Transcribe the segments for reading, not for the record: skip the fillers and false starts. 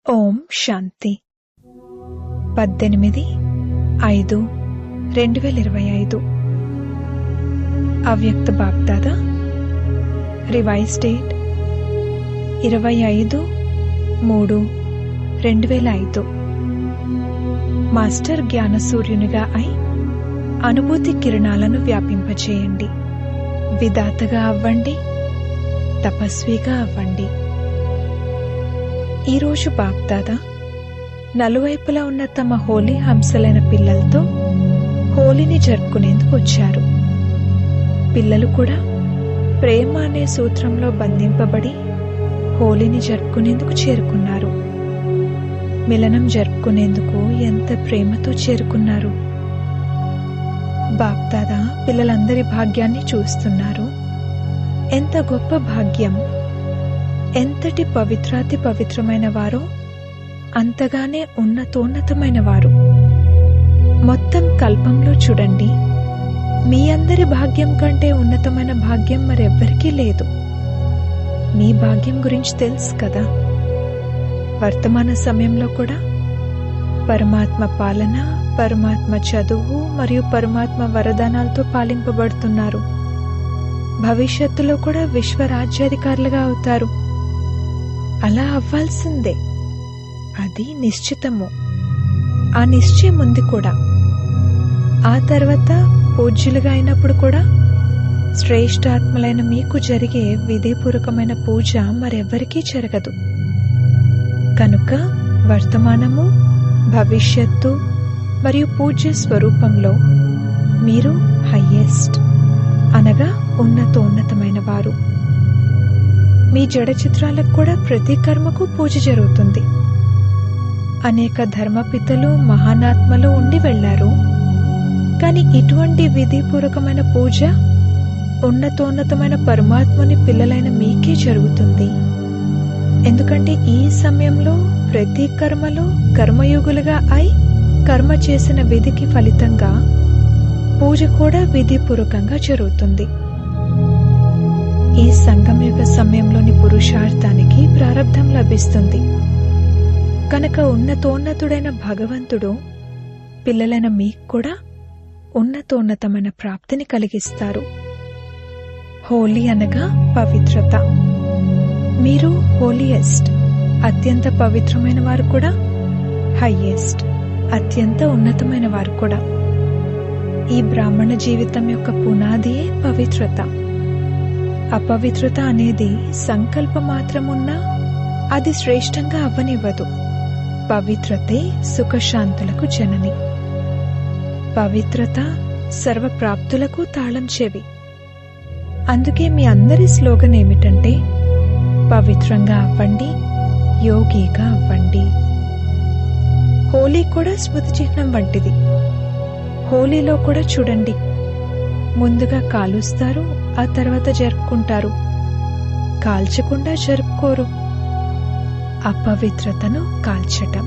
ఓం శాంతి 18/5/2025 అవ్యక్త BapDada revise date 25/3/2005 master జ్ఞాన సూర్యునిగా అయి అనుభూతి కిరణాలను వ్యాపింపచేయండి. విధాతగా అవ్వండి, తపస్విగా అవ్వండి. ఈరోజు బాప్దాదా నలువైపులా ఉన్న తమ హోలీ హంసలైన పిల్లలతో హోలీని జరుపుకునేందుకు వచ్చారు. పిల్లలు కూడా ప్రేమ అనే సూత్రంలో బంధింపబడి హోలీని జరుపుకునేందుకు చేరుకున్నారు. మిలనం జరుపుకునేందుకు ఎంత ప్రేమతో చేరుకున్నారు. బాప్దాదా పిల్లలందరి భాగ్యాన్ని చూస్తున్నారు. ఎంత గొప్ప భాగ్యం! ఎంతటి పవిత్రాతి పవిత్రమైన వారో అంతగానే ఉన్నతోన్నతమైన వారు. మొత్తం కల్పంలో చూడండి, మీ అందరి భాగ్యం కంటే ఉన్నతమైన భాగ్యం మరెవ్వరికీ లేదు. మీ భాగ్యం గురించి తెలుసు కదా. వర్తమాన సమయంలో కూడా పరమాత్మ పాలన, పరమాత్మ చదువు మరియు పరమాత్మ వరదానాలతో పాలింపబడుతున్నారు. భవిష్యత్తులో కూడా విశ్వరాజ్యాధికారులుగా అవుతారు. అలా అవ్వాల్సిందే, అది నిశ్చితము. ఆ నిశ్చయం ఉంది కూడా. ఆ తర్వాత పూజ్యులుగా అయినప్పుడు కూడా శ్రేష్ఠాత్మలైన మీకు జరిగే విధిపూర్వకమైన పూజ మరెవ్వరికీ జరగదు. కనుక వర్తమానము, భవిష్యత్తు మరియు పూజ్య స్వరూపంలో మీరు హయ్యెస్ట్ అనగా ఉన్నతోన్నతమైన వారు. మీ జడ చిత్రాలకు కూడా ప్రతి కర్మకు పూజ జరుగుతుంది. అనేక ధర్మపితలు, మహానాత్మలు ఉండి వెళ్లారు. కానీ ఇటువంటి విధిపూర్వకమైన పూజ ఉన్నతోన్నతమైన పరమాత్మని పిల్లలైన మీకే జరుగుతుంది. ఎందుకంటే ఈ సమయంలో ప్రతి కర్మలో కర్మయోగులుగా అయి కర్మ చేసిన విధికి ఫలితంగా పూజ కూడా విధిపూర్వకంగా జరుగుతుంది. ఈ సంగమయుగ సమయంలోని పురుషార్థానికి ప్రారబ్ధం లభిస్తుంది. కనుక ఉన్నతోన్నతుడైన భగవంతుడు పిల్లలైన మీకు కూడా ఉన్నతోన్నతమైన ప్రాప్తిని కలిగిస్తారు. హోలీ అనగా పవిత్రత. మీరు హోలియెస్ట్, అత్యంత పవిత్రమైన వారు కూడా హయ్యెస్ట్, అత్యంత ఉన్నతమైన వారు కూడా. ఈ బ్రాహ్మణ జీవితం యొక్క పునాదియే పవిత్రత. అపవిత్రత అనేది సంకల్ప మాత్రమున్నా అది శ్రేష్టంగా అవ్వనివ్వదు. పవిత్రతే సుఖశాంతులకు జనని. పవిత్రత సర్వప్రాప్తులకు తాళం చెవి. అందుకే మీ అందరి స్లోగన్ ఏమిటంటే పవిత్రంగా అవ్వండి, యోగిగా అవ్వండి. హోలీ కూడా స్మృతి చిహ్నం వంటిది. హోలీలో కూడా చూడండి, ముందుగా కాలుస్తారు, ఆ తర్వాత జరుపుకుంటారు. కాల్చకుండా జరుపుకోరు. అపవిత్రతను కాల్చటం.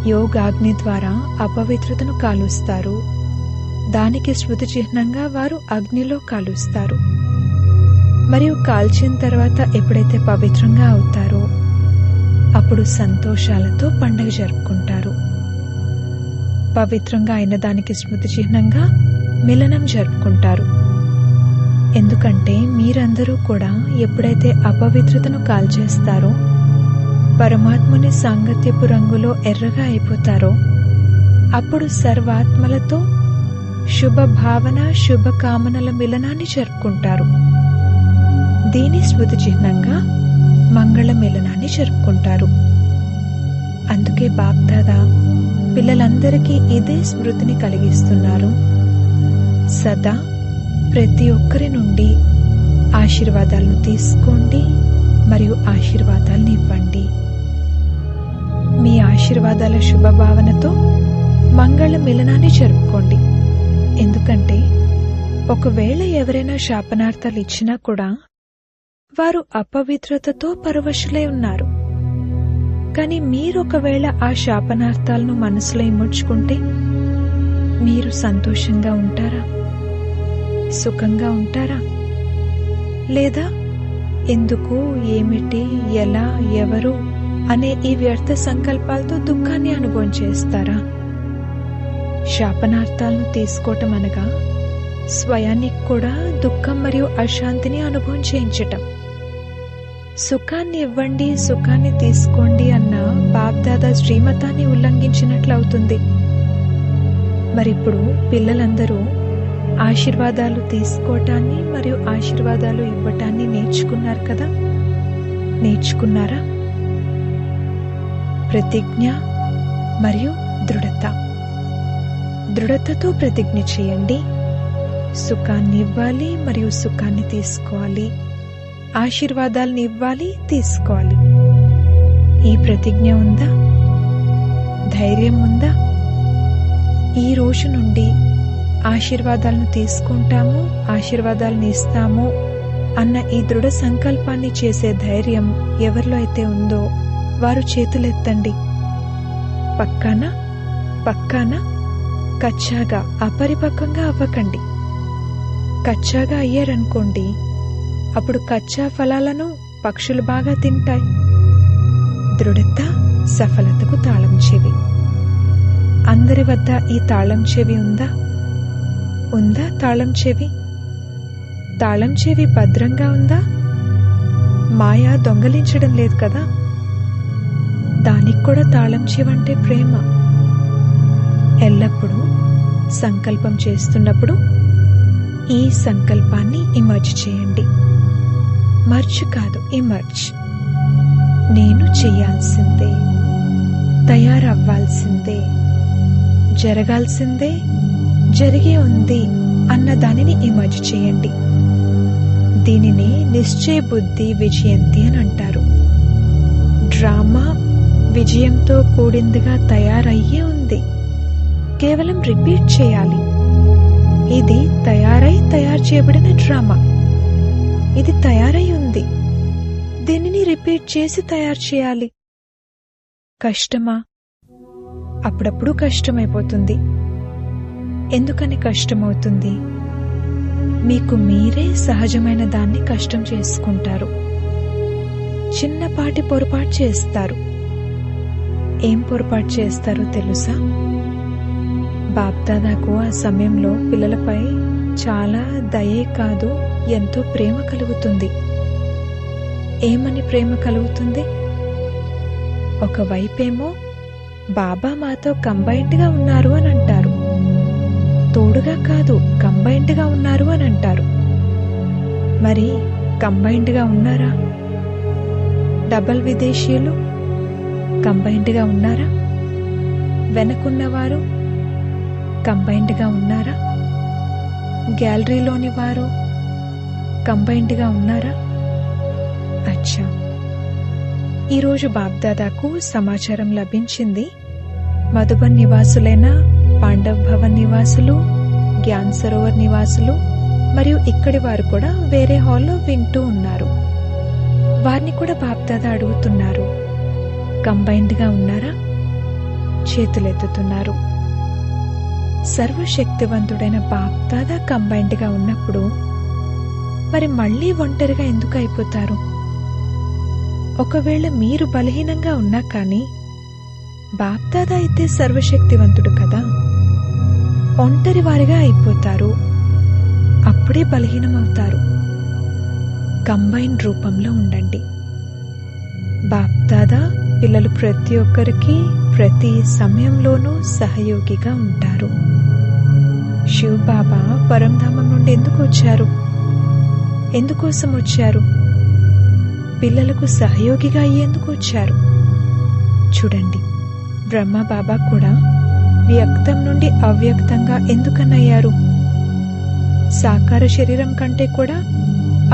యోగాగ్ని ద్వారా అపవిత్రతను కాలుస్తారు. దానికి స్మృతి చిహ్నంగా వారు అగ్నిలో కాలుస్తారు. మరియు కాల్చిన తర్వాత ఎప్పుడైతే పవిత్రంగా అవుతారో అప్పుడు సంతోషాలతో పండుగ జరుపుకుంటారు. పవిత్రంగా అయిన దానికి స్మృతి చిహ్నంగా మిలనం జరుపుకుంటారు. ఎందుకంటే మీరందరూ కూడా ఎప్పుడైతే అపవిత్రతను కాల్చేస్తారో, పరమాత్మని సాంగత్యపు రంగులో ఎర్రగా అయిపోతారో అప్పుడు సర్వాత్మలతో శుభ భావన, శుభకామనల మిలనాన్ని జరుపుకుంటారు. దీని స్మృతి చిహ్నంగా మంగళ మిలనాన్ని జరుపుకుంటారు. అందుకే బాప్దాదా పిల్లలందరికీ ఇదే స్మృతిని కలిగిస్తున్నారు. సదా ప్రతి ఒక్కరి నుండి ఆశీర్వాదాలను తీసుకోండి మరియు ఆశీర్వాదాలను ఇవ్వండి. మీ ఆశీర్వాదాల శుభభావనతో మంగళ మిలనాన్ని జరుపుకోండి. ఎందుకంటే ఒకవేళ ఎవరైనా శాపనార్థాలు ఇచ్చినా కూడా వారు అపవిత్రతతో పరవశులై ఉన్నారు. కానీ మీరొకవేళ ఆ శాపనార్థాలను మనసులో ఇముడ్చుకుంటే మీరు సంతోషంగా ఉంటారా? సుఖంగా ఉంటారా? లేదా ఎందుకు, ఏమిటి, ఎలా, ఎవరు అనే ఈ వ్యర్థ సంకల్పాలతో దుఃఖాన్ని అనుభవం చేస్తారా? శాపనార్థాలను తీసుకోవటం అనగా స్వయానికి కూడా దుఃఖం మరియు అశాంతిని అనుభవం చేయించటం. సుఖాన్ని ఇవ్వండి, సుఖాన్ని తీసుకోండి అన్న బాప్దాదా శ్రీమతాన్ని ఉల్లంఘించినట్లు అవుతుంది. మరిప్పుడు పిల్లలందరూ ఆశీర్వాదాలు తీసుకోవటాన్ని మరియు ఆశీర్వాదాలు ఇవ్వటాన్ని నేర్చుకున్నారు కదా? నేర్చుకున్నారా? ప్రతిజ్ఞ మరియు దృఢత. దృఢతతో ప్రతిజ్ఞ చేయండి. సుఖాన్ని ఇవ్వాలి మరియు సుఖాన్ని తీసుకోవాలి, ఆశీర్వాదాలను ఇవ్వాలి, తీసుకోవాలి. ఈ ప్రతిజ్ఞ ఉందా? ధైర్యం ఉందా? ఈ రోజు నుండి ఆశీర్వాదాలను తీసుకుంటాము, ఆశీర్వాదాలను ఇస్తాము అన్న ఈ దృఢ సంకల్పాన్ని చేసే ధైర్యం ఎవరిలో అయితే ఉందో వారు చేతులెత్తండి. పక్కానా? పక్కానా? కచ్చాగా అపరిపక్వంగా అవ్వకండి. కచ్చాగా అయ్యారనుకోండి, అప్పుడు కచ్చా ఫలాలను పక్షులు బాగా తింటాయి. దృఢత సఫలతకు తాళం చెవి. అందరి వద్ద ఈ తాళం చెవి ఉందా? ఉందా తాళం చెవి? తాళం చెవి భద్రంగా ఉందా? మాయ దొంగలించడం లేదు కదా? దానికి కూడా తాళం చెవి అంటే ప్రేమ. ఎల్లప్పుడూ సంకల్పం చేస్తున్నప్పుడు ఈ సంకల్పాన్ని ఇమర్జ్ చేయండి. మర్జ్ కాదు, ఇమర్జ్. నేను చేయాల్సిందే, తయారవ్వాల్సిందే, జరగాల్సిందే, జరిగే ఉంది అన్న దానిని ఇమర్జ్ చేయండి. దీనిని నిశ్చయ బుద్ధి విజయంతి అని అంటారు. డ్రామా విజయంతో కూడిందిగా తయారయ్యే ఉంది. కేవలం రిపీట్ చేయాలి. ఇది తయారు చేయబడిన డ్రామా. ఇది తయారై ఉంది. దీనిని రిపీట్ చేసి తయారు చేయాలి. కష్టమా? అప్పుడప్పుడు కష్టమైపోతుంది. ఎందుకని కష్టమవుతుంది? మీకు మీరే సహజమైన దాన్ని కష్టం చేసుకుంటారు. చిన్నపాటి పొరపాటు చేస్తారు. ఏం పొరపాటు చేస్తారో తెలుసా? బాప్దాదాకు ఆ సమయంలో పిల్లలపై చాలా దయే కాదు, ఎంతో ప్రేమ కలుగుతుంది. ఏమని ప్రేమ కలుగుతుంది? ఒకవైపేమో బాబా మాతో కంబైన్డ్గా ఉన్నారు అని అంటారు. తోడుగా కాదు, కంబైన్డ్గా ఉన్నారు అని అంటారు. మరి కంబైన్డ్గా ఉన్నారా? డబల్ విదేశీయులు కంబైన్డ్గా ఉన్నారా? వెనకున్నవారు కంబైన్డ్గా ఉన్నారా? గ్యాలరీలోని వారు కంబైన్డ్గా ఉన్నారా? అచ్చా, ఈరోజు బాప్దాదాకు సమాచారం లభించింది. మధుబన్ నివాసులైన పాండవ్ భవన్ నివాసులు, జ్ఞాన్ సరోవర్ నివాసులు మరియు ఇక్కడి వారు కూడా వేరే హాల్లో వింటూ ఉన్నారు. వారిని కూడా బాప్దాదా అడుగుతున్నారు, కంబైన్డ్గా ఉన్నారా? చేతులెత్తుతున్నారు. సర్వశక్తివంతుడైన బాప్దాదా కంబైన్డ్గా ఉన్నప్పుడు మరి మళ్ళీ ఒంటరిగా ఎందుకు అయిపోతారు? ఒకవేళ మీరు బలహీనంగా ఉన్నా కానీ బాప్దాదా అయితే సర్వశక్తివంతుడు కదా. ఒంటరి వారిగా అయిపోతారు. అప్పుడే బలహీనమవుతారు. కంబైన్ రూపంలో ఉండండి. బాప్దాదా పిల్లలు ప్రతి ఒక్కరికి ప్రతి సమయంలోనూ సహయోగిగా ఉంటారు. శివ్ బాబా పరంధామం నుండి ఎందుకు వచ్చారు? ఎందుకోసం వచ్చారు? పిల్లలకు సహయోగిగా అయ్యేందుకు వచ్చారు. చూడండి, బ్రహ్మ బాబా కూడా వ్యక్తం నుండి అవ్యక్తంగా ఎందుకనయ్యారు? సాకార శరీరం కంటే కూడా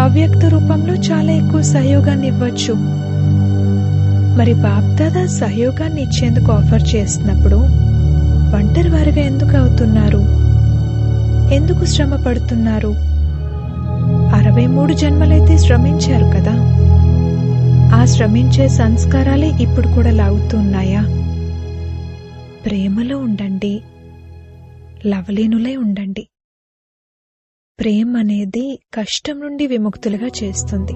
అవ్యక్త రూపంలో చాలా ఎక్కువ సహయోగాన్ని ఇవ్వచ్చు. మరి బాప్దాదా సహయోగాన్ని ఇచ్చేందుకు ఆఫర్ చేస్తున్నప్పుడు ఒంటరి వారిగా ఎందుకు అవుతున్నారు? ఎందుకు శ్రమ పడుతున్నారు? 63 జన్మలైతే శ్రమించారు కదా. ఆ శ్రమించే సంస్కారాలే ఇప్పుడు కూడా లాగుతున్నాయా? ప్రేమలో ఉండండి, లవలీనులై ఉండండి. ప్రేమ అనేది కష్టం నుండి విముక్తులుగా చేస్తుంది.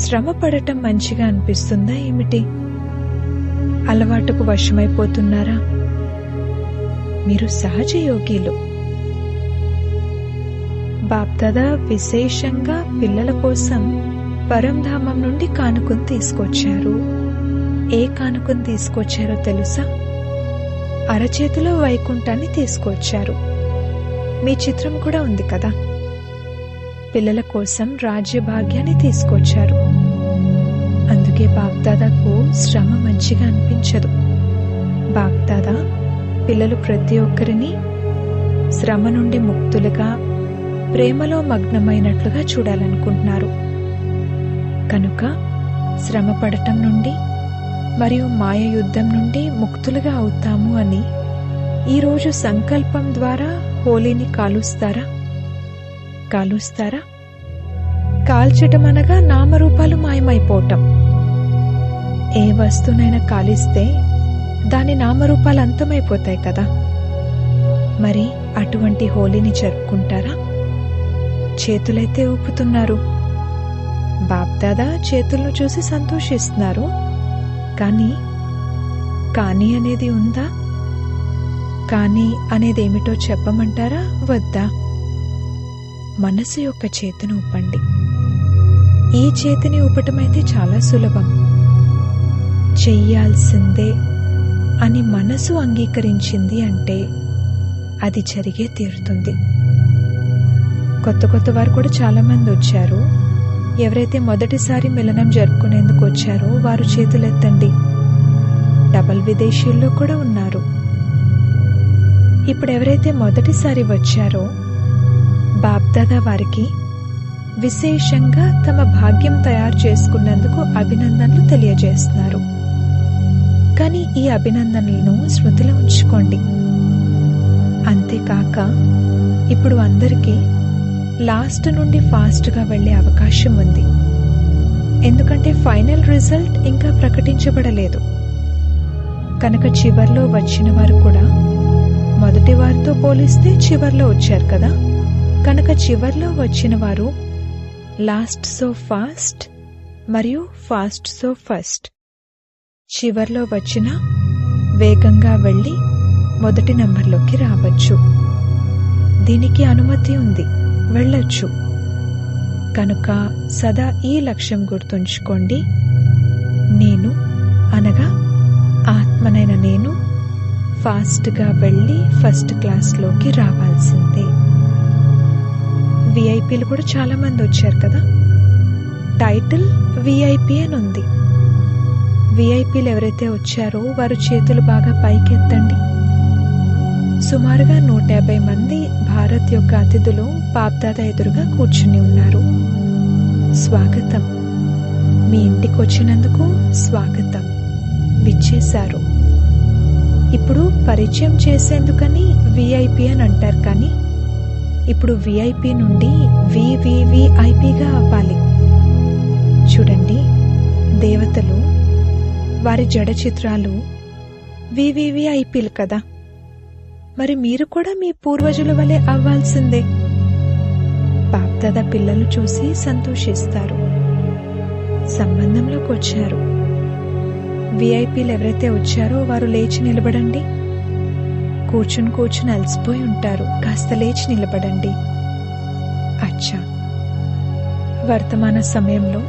శ్రమ పడటం మంచిగా అనిపిస్తుందా ఏమిటి? అలవాటుకు వశమైపోతున్నారా? మీరు సహజ యోగిలు. బాప్దాదా విశేషంగా పిల్లల కోసం పరంధామం నుండి కానుకను తీసుకొచ్చారు. ఏ కానుకను తీసుకొచ్చారో తెలుసా? అరచేతిలో వైకుంఠాన్ని తీసుకొచ్చారు. మీ చిత్రం కూడా ఉంది కదా. పిల్లల కోసం రాజ్యభాగ్యాన్ని తీసుకొచ్చారు. అందుకే బాప్దాదాకు శ్రమ మంచిగా అనిపించదు. బాప్దాదా పిల్లలు ప్రతి ఒక్కరిని శ్రమ నుండి ముక్తులుగా, ప్రేమలో మగ్నమైనట్లుగా చూడాలనుకుంటున్నారు. కనుక శ్రమ పడటం నుండి మరియు మాయ యుద్ధం నుండి ముక్తులుగా అవుతాము అని ఈరోజు సంకల్పం ద్వారా హోలీని కాలుస్తారా? కాల్చటం అనగా నామరూపాలు మాయమైపోవటం. ఏ వస్తువునైనా కాలిస్తే దాని నామరూపాలు అంతమైపోతాయి కదా. మరి అటువంటి హోలీని జరుపుకుంటారా? చేతులైతే ఊపుతున్నారు. బాప్దాదా చేతులను చూసి సంతోషిస్తున్నారు. కానీ అనేది ఉందా? కానీ అనేదేమిటో చెప్పమంటారా వద్దా? మనసు యొక్క చేతిని ఊపండి. ఈ చేతిని ఊపటమైతే చాలా సులభం. చెయ్యాల్సిందే అని మనసు అంగీకరించింది అంటే అది జరిగే తీరుతుంది. కొత్త వారు కూడా చాలా మంది వచ్చారు. ఎవరైతే మొదటిసారి మిలనం జరుపుకునేందుకు వచ్చారో వారు చేతులెత్తండి. డబల్ విదేశీయుల్లో కూడా ఉన్నారు. ఇప్పుడు ఎవరైతే మొదటిసారి వచ్చారో బాప్దాదా వారికి విశేషంగా తమ భాగ్యం తయారు చేసుకున్నందుకు అభినందనలు తెలియజేస్తున్నారు. కానీ ఈ అభినందనలను స్మృతిలో ఉంచుకోండి. అంతేకాక ఇప్పుడు అందరికీ లాస్ట్ నుండి ఫాస్ట్గా వెళ్లే అవకాశం ఉంది. ఎందుకంటే ఫైనల్ రిజల్ట్ ఇంకా ప్రకటించబడలేదు. కనుక చివర్లో వచ్చిన వారు కూడా మొదటి వారితో పోలిస్తే చివర్లో వచ్చారు కదా. కనుక చివర్లో వచ్చిన వారు లాస్ట్ సో ఫాస్ట్ మరియు ఫాస్ట్ సో ఫస్ట్. చివర్లో వచ్చిన వేగంగా వెళ్ళి మొదటి నంబర్లోకి రావచ్చు. దీనికి అనుమతి ఉంది, వెళ్ళొచ్చు. కనుక సదా ఈ లక్ష్యం గుర్తుంచుకోండి. నేను అనగా ఆత్మనైన నేను ఫాస్ట్గా వెళ్ళి ఫస్ట్ క్లాస్లోకి రావాల్సిందే. విఐపీలు కూడా చాలా మంది వచ్చారు కదా. టైటిల్ విఐపీ అని ఉంది. విఐపీలు ఎవరైతే వచ్చారో వారు చేతులు బాగా పైకెత్తండి. సుమారుగా 150 మంది భారత్ యొక్క అతిథులు బాప్దాదా ఎదురుగా కూర్చుని ఉన్నారు. స్వాగతం. మీ ఇంటికి వచ్చినందుకు స్వాగతం. విచ్చేశారు. ఇప్పుడు పరిచయం చేసేందుకని విఐపి అని అంటారు. కానీ ఇప్పుడు విఐపి నుండి వివివిఐపిగా అవ్వాలి. చూడండి, దేవతలు వారి జడ చిత్రాలు వివివిఐపీలు కదా. మరి మీరు కూడా మీ పూర్వజుల వలె అవ్వాల్సిందే. బాప్దాదా పిల్లలు చూసి సంతోషిస్తారు. సంబంధంలోకి వచ్చారు. విఐపీలు ఎవరైతే వచ్చారో వారు లేచి నిలబడండి. కూర్చుని అలసిపోయి ఉంటారు. కాస్త లేచి నిలబడండి. అచ్చా. వర్తమాన సమయంలో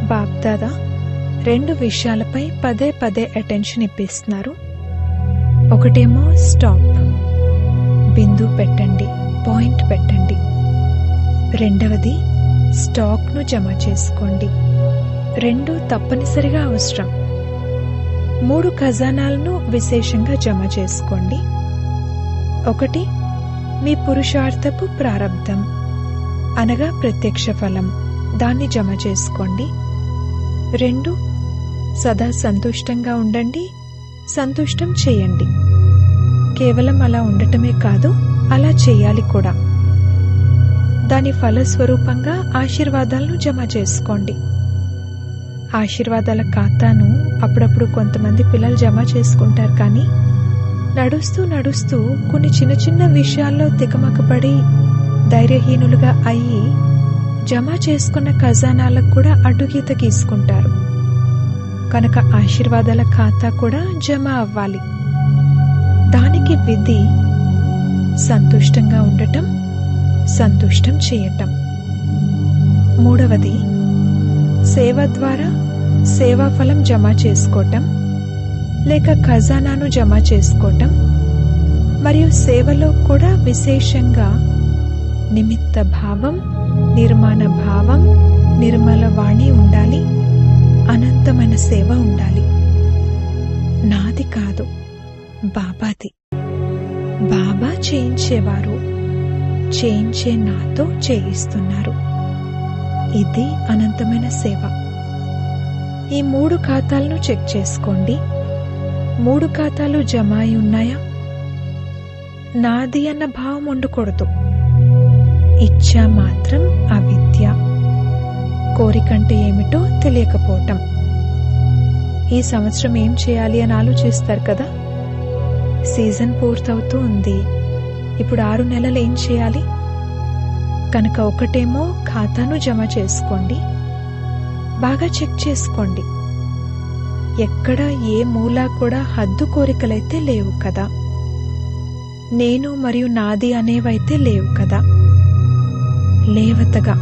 బాప్దాదా 2 విషయాలపై పదే అటెన్షన్ ఇప్పిస్తున్నారు. ఒకటేమో స్టాప్, బిందు పెట్టండి, పాయింట్ పెట్టండి. రెండవది స్టాక్ను జమ చేసుకోండి. 2 తప్పనిసరిగా అవసరం. 3 ఖజానాలను విశేషంగా జమ చేసుకోండి. 1 మీ పురుషార్థపు ప్రారబ్ధం అనగా ప్రత్యక్ష ఫలం, దాన్ని జమ చేసుకోండి. 2 సదా సంతుష్టంగా ఉండండి, సంతుష్టం చేయండి. కేవలం అలా ఉండటమే కాదు, అలా చేయాలి కూడా. దాని ఫలస్వరూపంగా ఆశీర్వాదాలను జమ చేసుకోండి. ఆశీర్వాదాల ఖాతాను అప్పుడప్పుడు కొంతమంది పిల్లలు జమ చేసుకుంటారు. కానీ నడుస్తూ కొన్ని చిన్న విషయాల్లో తికమకపడి ధైర్యహీనులుగా అయ్యి జమ చేసుకున్న ఖజానాలకు కూడా అడ్డుగీత గీసుకుంటారు. కనుక ఆశీర్వాదాల ఖాతా కూడా జమ అవ్వాలి. దానికి విధి సంతుష్టంగా ఉండటం, సంతుష్టం చేయటం. మూడవది సేవ ద్వారా సేవాఫలం జమ చేసుకోవటం, లేక ఖజానాను జమ చేసుకోవటం. మరియు సేవలో కూడా విశేషంగా నిమిత్త భావం, నిర్మాణ భావం, నిర్మల వాణి ఉండాలి. అనంతమైన సేవ ఉండాలి. నాది కాదు, బాబాది. బాబా చేయించేవారు, చేయించే నాతో చేయిస్తున్నారు. ఇది అనంతమైన సేవ. ఈ 3 ఖాతాలను చెక్ చేసుకోండి. 3 ఖాతాలు జమ అయి ఉన్నాయా? నాది అన్న భావం ఉండకూడదు. ఇచ్చ మాత్రం అవిద్య, కోరికంటే ఏమిటో తెలియకపోవటం. ఈ సంవత్సరం ఏం చేయాలి అని ఆలోచిస్తారు కదా. సీజన్ పూర్తవుతూ ఉంది. ఇప్పుడు 6 నెలలు ఏం చేయాలి? కనుక ఒకటేమో ఖాతాను జమ చేసుకోండి. బాగా చెక్ చేసుకోండి. ఎక్కడ ఏ మూలా కూడా హద్దు కోరికలైతే లేవు కదా. నేను మరియు నాది అనేవైతే లేవు కదా. లేవతగా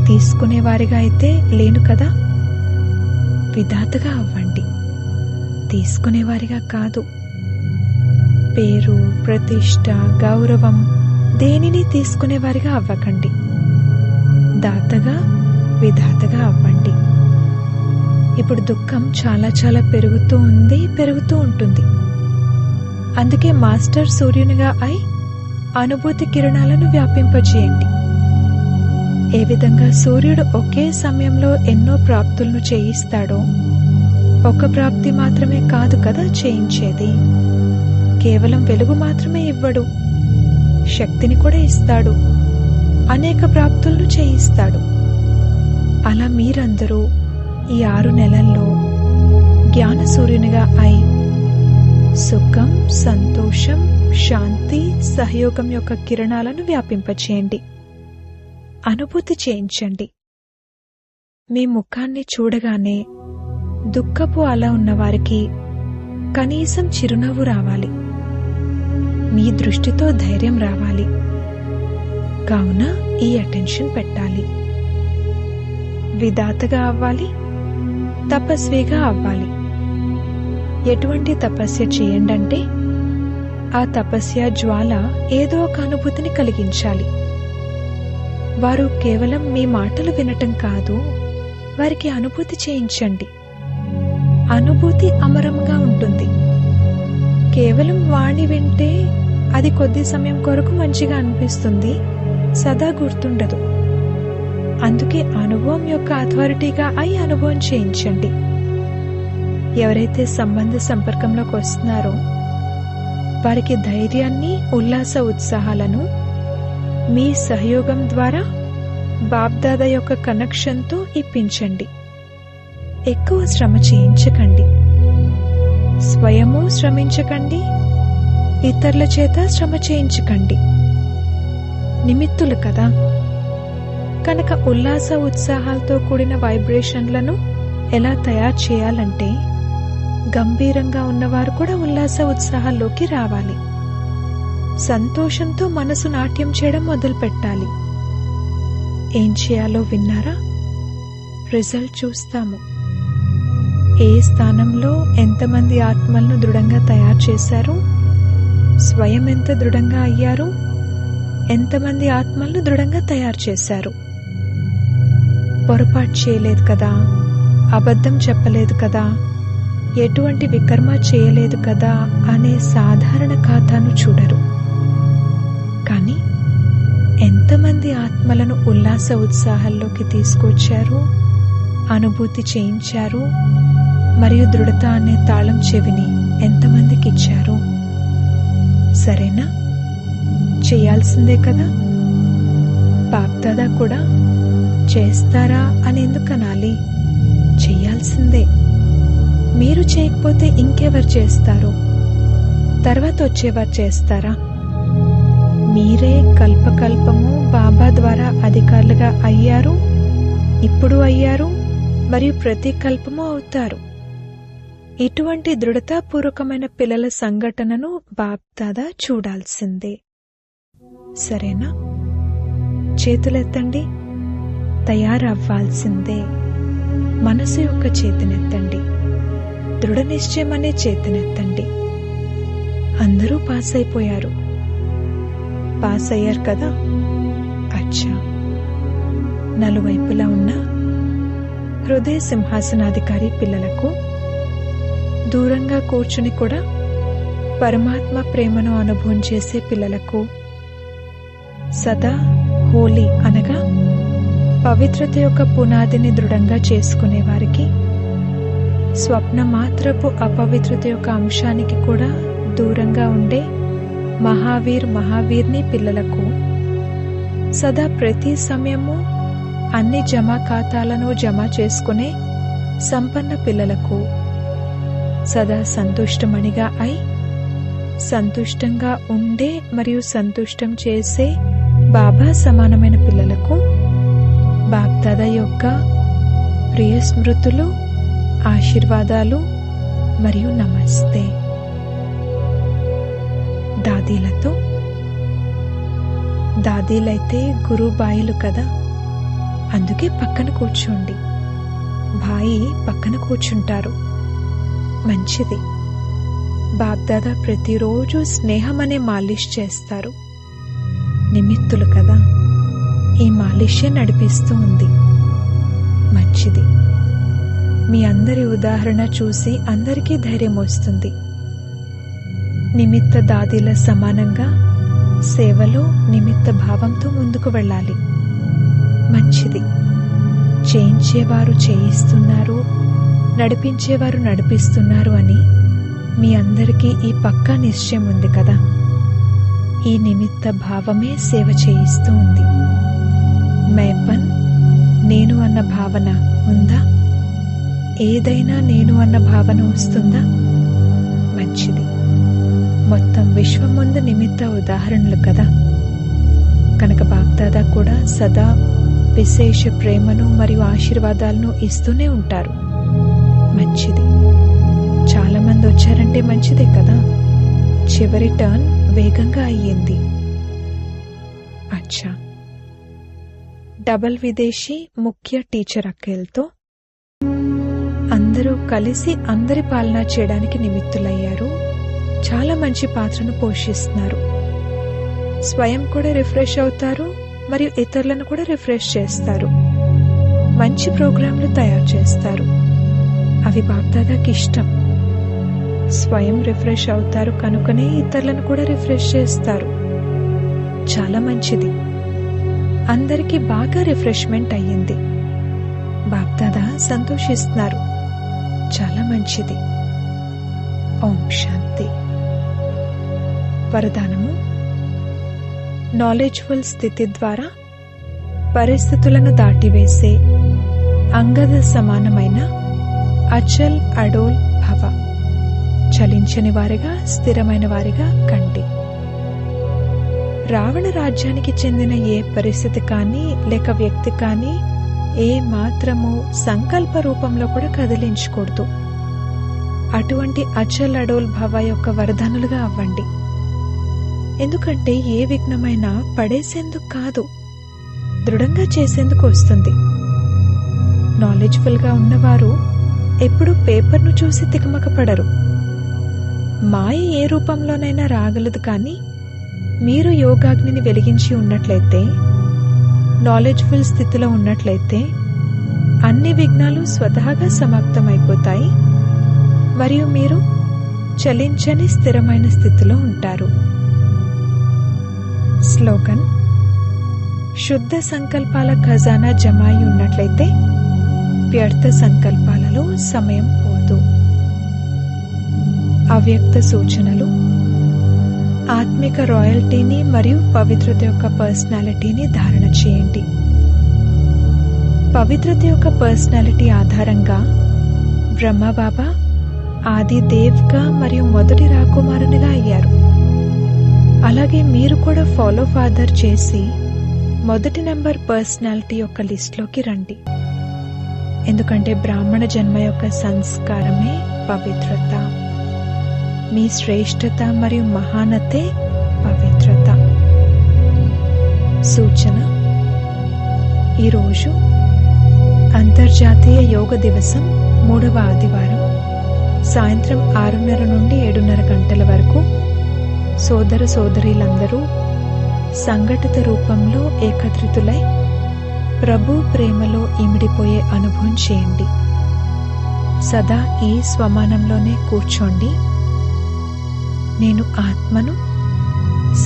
తీసుకునేవారిగా అయితే లేను కదా. విధాతగా అవ్వండి, తీసుకునేవారిగా కాదు. పేరు, ప్రతిష్ట, గౌరవం దేనిని తీసుకునేవారిగా అవ్వకండి. దాతగా, విధాతగా అవ్వండి. ఇప్పుడు దుఃఖం చాలా చాలా పెరుగుతూ ఉంది, పెరుగుతూ ఉంటుంది. అందుకే మాస్టర్ సూర్యునిగా అయి అనుభూతి కిరణాలను వ్యాపింపజేయండి. ఏ విధంగా సూర్యుడు ఒకే సమయంలో ఎన్నో ప్రాప్తులను చేయిస్తాడో, ఒక ప్రాప్తి మాత్రమే కాదు కదా చేయించేది. కేవలం వెలుగు మాత్రమే ఇవ్వడు, శక్తిని కూడా ఇస్తాడు. అనేక ప్రాప్తులను చేయిస్తాడు. అలా మీరందరూ ఈ 6 నెలల్లో జ్ఞాన సూర్యునిగా అయి సుఖం, సంతోషం, శాంతి, సహయోగం యొక్క కిరణాలను వ్యాపింపచేయండి. అనుభూతి చేయించండి. మీ ముఖాన్ని చూడగానే దుఃఖపు అలా ఉన్నవారికి కనీసం చిరునవ్వు రావాలి. మీ దృష్టితో ధైర్యం రావాలి. కావున ఈ అటెన్షన్ పెట్టాలి. విధాతగా అవ్వాలి, తపస్విగా అవ్వాలి. ఎటువంటి తపస్య చేయండంటే ఆ తపస్య జ్వాల ఏదో ఒక అనుభూతిని కలిగించాలి. వారు కేవలం మీ మాటలు వినటం కాదు, వారికి అనుభూతి చేయించండి. అనుభూతి అమరంగా ఉంటుంది. కేవలం వాణి వింటే అది కొద్ది సమయం కొరకు మంచిగా అనిపిస్తుంది, సదా గుర్తుండదు. అందుకే అనుభవం యొక్క అథారిటీగా అయి అనుభవం చేయించండి. ఎవరైతే సంబంధ సంపర్కంలోకి వస్తున్నారో వారికి ధైర్యాన్ని, ఉల్లాస ఉత్సాహాలను మీ సహయోగం ద్వారా బాబ్దాదా యొక్క కనెక్షన్తో ఇప్పించండి. ఎక్కువ శ్రమ చేయించకండి. స్వయము శ్రమించకండి, ఇతరుల చేత శ్రమ చేయించకండి. నిమిత్తులు కదా. కనుక ఉల్లాస ఉత్సాహాలతో కూడిన వైబ్రేషన్లను ఎలా తయారు చేయాలంటే గంభీరంగా ఉన్నవారు కూడా ఉల్లాస ఉత్సాహాల్లోకి రావాలి. సంతోషంతో మనసు నాట్యం చేయడం మొదలు పెట్టాలి. ఏం చేయాలో విన్నారా? రిజల్ట్ చూస్తాము. ఏ స్థానంలో ఎంతమంది ఆత్మలను దృఢంగా తయారు చేశారు, స్వయం ఎంత దృఢంగా అయ్యారు, ఎంతమంది ఆత్మలను దృఢంగా తయారు చేశారు. పొరపాటు చేయలేదు కదా, అబద్ధం చెప్పలేదు కదా, ఎటువంటి వికర్మ చేయలేదు కదా అనే సాధారణ ఖాతాను చూడరు. కానీ ఎంతమంది ఆత్మలను ఉల్లాస ఉత్సాహాల్లోకి తీసుకొచ్చారు, అనుభూతి చేయించారు, మరియు దృఢత అనే తాళం చెవిని ఎంతమందికి ఇచ్చారు. సరేనా? చేయాల్సిందే కదా. బాప్దాదా కూడా చేస్తారా అని ఎందుకు అనాలి? చేయాల్సిందే. మీరు చేయకపోతే ఇంకెవరు చేస్తారు? తర్వాత వచ్చేవారు చేస్తారా? మీరే కల్పకల్పము బాబా ద్వారా అధికారులుగా అయ్యారు, ఇప్పుడు అయ్యారు, మరియు ప్రతి కల్పము అవుతారు. ఇటువంటి దృఢతాపూర్వకమైన పిల్లల సంఘటనను బాప్దాదా చూడాల్సిందే. సరేనా? చేతులెత్తండి. తయారవ్వాల్సిందే. మనసు యొక్క చేతినెత్తండి. దృఢ నిశ్చయం అనే చేతినెత్తండి. అందరూ పాస్ అయిపోయారు. పాస్ అయ్యారు కదా? అచ్చా. నలువైపులా ఉన్న హృదయ సింహాసనాధికారి పిల్లలకు, దూరంగా కూర్చుని కూడా పరమాత్మ ప్రేమను అనుభవం చేసే పిల్లలకు, సదా హోలీ అనగా పవిత్రత యొక్క పునాదిని దృఢంగా చేసుకునే వారికి, స్వప్న మాత్రపు అపవిత్రత యొక్క అంశానికి కూడా దూరంగా ఉండే మహావీర్ని పిల్లలకు, సదా ప్రతి సమయము అన్ని జమా ఖాతాలను జమ చేసుకునే సంపన్న పిల్లలకు, సదా సంతుష్టమణిగా అయి సంతుష్టంగా ఉండే మరియు సంతుష్టం చేసే బాబా సమానమైన పిల్లలకు బాప్దాదా యొక్క ప్రియ స్మృతులు, ఆశీర్వాదాలు మరియు నమస్తే. దాదీలతో, దాదీలైతే గురుబాయిలు కదా, అందుకే పక్కన కూర్చోండి. భాయి పక్కన కూర్చుంటారు. మంచిది. బాప్దాదా ప్రతిరోజు స్నేహం అనే మాలిష్ చేస్తారు. నిమిత్తులు కదా, ఈ మాలిషే నడిపిస్తూ ఉంది. మంచిది. మీ అందరి ఉదాహరణ చూసి అందరికీ ధైర్యం వస్తుంది. నిమిత్త దాదీల సమానంగా సేవలో నిమిత్త భావంతో ముందుకు వెళ్ళాలి. మంచిది. చేయించేవారు చేయిస్తున్నారు, నడిపించేవారు నడిపిస్తున్నారు అని మీ అందరికీ ఈ పక్కా నిశ్చయం ఉంది కదా. ఈ నిమిత్త భావమే సేవ చేయిస్తూ ఉంది. మేపన్, నేను అన్న భావన ఉందా? ఏదైనా నేను అన్న భావన వస్తుందా? మంచిది. మొత్తం విశ్వం ముందు నిమిత్త ఉదాహరణలు కదా. కనుక బాప్దాదా కూడా సదా విశేష ప్రేమను మరియు ఆశీర్వాదాలను ఇస్తూనే ఉంటారు. మంచిది. చాలా మంది వచ్చారంటే మంచిదే కదా. చివరి టర్న్ వేగంగా అయ్యింది. అచ్చా. డబల్ విదేశీ ముఖ్య టీచర్ అక్కేలతో అందరూ కలిసి అందరి పాలన చేయడానికి నిమిత్తులయ్యారు. చాలా మంచి పాత్రను పోషిస్తున్నారు. స్వయం కూడా రిఫ్రెష్ అవుతారు మరియు ఇతరులను కూడా రిఫ్రెష్ చేస్తారు. మంచి ప్రోగ్రాంలు తయారు చేస్తారు. అవి బాప్దాదాకి ఇష్టం. స్వయం రిఫ్రెష్ అవుతారు కనుకనే ఇతరులను కూడా రిఫ్రెష్ చేస్తారు. చాలా మంచిది. అందరికీ బాగా రిఫ్రెష్మెంట్ అయ్యింది. బాప్దాదా సంతోషిస్తున్నారు. చాలా మంచిది. ఓం శాంతి. వరదానము: నాలెడ్జ్ఫుల్ స్థితి ద్వారా పరిస్థితులను దాటివేసే అంగద సమానమైన అచల్ అడోల్ భవ. చలించని వారిగా, స్థిరమైన వారిగా కండి. రావణ రాజ్యానికి చెందిన ఏ పరిస్థితి కానీ లేక వ్యక్తి కానీ ఏ మాత్రము సంకల్ప రూపంలో కూడా కదిలించకూడదు. అటువంటి అచల్ అడోల్ భవ యొక్క వరదానులుగా అవ్వండి. ఎందుకంటే ఏ విఘ్నమైనా పడేసేందుకు కాదు, దృఢంగా చేసేందుకు వస్తుంది. నాలెడ్జ్ఫుల్గా ఉన్నవారు ఎప్పుడూ పేపర్ను చూసి తికమకపడరు. మాయ ఏ రూపంలోనైనా రాగలదు, కానీ మీరు యోగాగ్నిని వెలిగించి ఉన్నట్లయితే, నాలెడ్జ్ఫుల్ స్థితిలో ఉన్నట్లయితే అన్ని విఘ్నాలు స్వతహాగా సమాప్తమైపోతాయి మరియు మీరు చలించని స్థిరమైన స్థితిలో ఉంటారు. స్లోగన్: శుద్ధ సంకల్పాల ఖజానా జమాయి ఉన్నట్లయితే వ్యర్థ సంకల్పాలలో సమయం పోదు. అవ్యక్త సూచనలు: ఆత్మిక రాయల్టీని మరియు పవిత్రత యొక్క పర్సనాలిటీని ధారణ చేయండి. పవిత్రత యొక్క పర్సనాలిటీ ఆధారంగా బ్రహ్మబాబా ఆది దేవ్గా మరియు మొదటి రాకుమారునిగా అయ్యారు. అలాగే మీరు కూడా ఫాలో ఫాదర్ చేసి మొదటి నెంబర్ పర్సనాలిటీ యొక్క లిస్ట్లోకి రండి. ఎందుకంటే బ్రాహ్మణ జన్మ యొక్క సంస్కారమే పవిత్రత. మీ శ్రేష్టత మరియు మహానతే పవిత్రత. సూచన: ఈరోజు అంతర్జాతీయ యోగ దివసం 3వ ఆదివారం సాయంత్రం 6:30 నుండి 7:30 గంటల వరకు సోదర సోదరీలందరూ సంఘటిత రూపంలో ఏకత్రితులై ప్రభు ప్రేమలో ఇమిడిపోయే అనుభవం చేయండి. సదా ఈ స్వమానంలోనే కూర్చోండి. నేను ఆత్మను,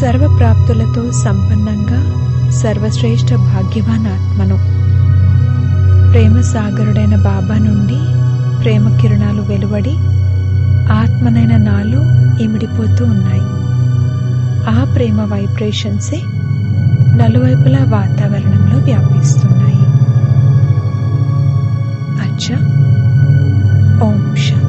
సర్వప్రాప్తులతో సంపన్నంగా సర్వశ్రేష్ఠ భాగ్యవాన్ ఆత్మను. ప్రేమ సాగరుడైన బాబా నుండి ప్రేమ కిరణాలు వెలువడి ఆత్మనైన నాలో ఇమిడిపోతూ ఉన్నాయి. ఆ ప్రేమ వైబ్రేషన్సే నలువైపులా వాతావరణంలో వ్యాపిస్తున్నాయి. అచ్చా. ఓం శాంతి.